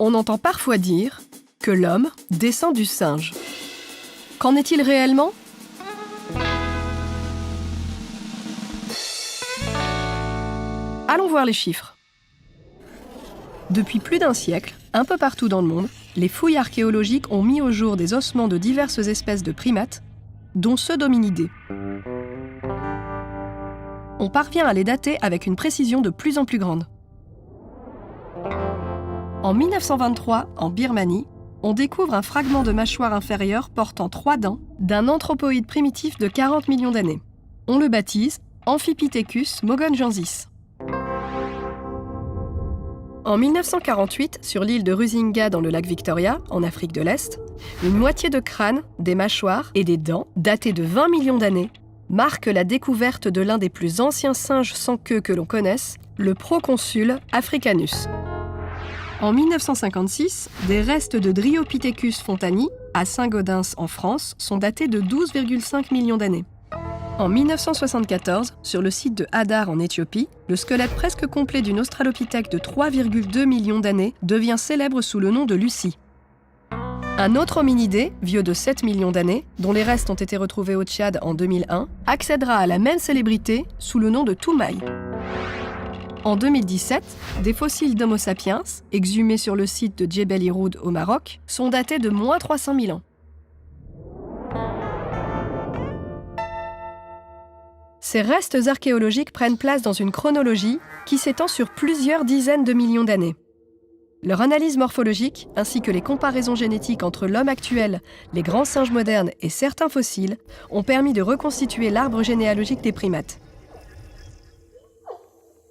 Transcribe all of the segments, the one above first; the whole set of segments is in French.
On entend parfois dire que l'homme descend du singe. Qu'en est-il réellement ? Allons voir les chiffres. Depuis plus d'un siècle, un peu partout dans le monde, les fouilles archéologiques ont mis au jour des ossements de diverses espèces de primates, dont ceux d'hominidés. On parvient à les dater avec une précision de plus en plus grande. En 1923, en Birmanie, on découvre un fragment de mâchoire inférieure portant 3 dents d'un anthropoïde primitif de 40 millions d'années. On le baptise Amphipithecus mogonjensis. En 1948, sur l'île de Rusinga dans le lac Victoria, en Afrique de l'Est, une moitié de crâne, des mâchoires et des dents, datées de 20 millions d'années, marque la découverte de l'un des plus anciens singes sans queue que l'on connaisse, le Proconsul africanus. En 1956, des restes de Dryopithecus fontani, à Saint-Gaudens en France, sont datés de 12,5 millions d'années. En 1974, sur le site de Hadar en Éthiopie, le squelette presque complet d'une australopithèque de 3,2 millions d'années devient célèbre sous le nom de Lucie. Un autre hominidé, vieux de 7 millions d'années, dont les restes ont été retrouvés au Tchad en 2001, accédera à la même célébrité sous le nom de Toumaï. En 2017, des fossiles d'Homo sapiens, exhumés sur le site de Djebel Iroud au Maroc, sont datés de moins 300 000 ans. Ces restes archéologiques prennent place dans une chronologie qui s'étend sur plusieurs dizaines de millions d'années. Leur analyse morphologique, ainsi que les comparaisons génétiques entre l'homme actuel, les grands singes modernes et certains fossiles, ont permis de reconstituer l'arbre généalogique des primates.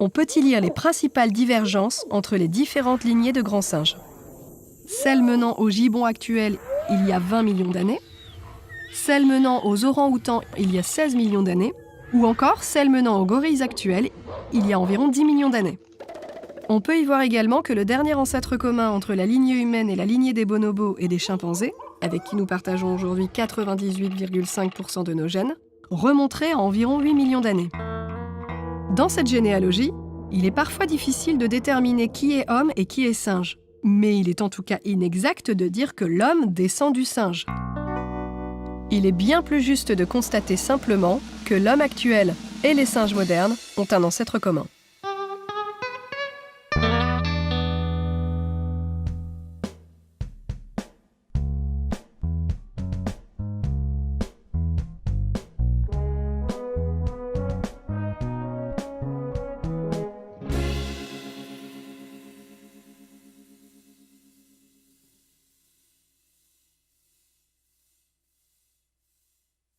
On peut y lire les principales divergences entre les différentes lignées de grands singes. Celle menant au gibbon actuel il y a 20 millions d'années, celle menant aux orang-outans il y a 16 millions d'années, ou encore celle menant aux gorilles actuels il y a environ 10 millions d'années. On peut y voir également que le dernier ancêtre commun entre la lignée humaine et la lignée des bonobos et des chimpanzés, avec qui nous partageons aujourd'hui 98,5% de nos gènes, remonterait à environ 8 millions d'années. Dans cette généalogie, il est parfois difficile de déterminer qui est homme et qui est singe. Mais il est en tout cas inexact de dire que l'homme descend du singe. Il est bien plus juste de constater simplement que l'homme actuel et les singes modernes ont un ancêtre commun.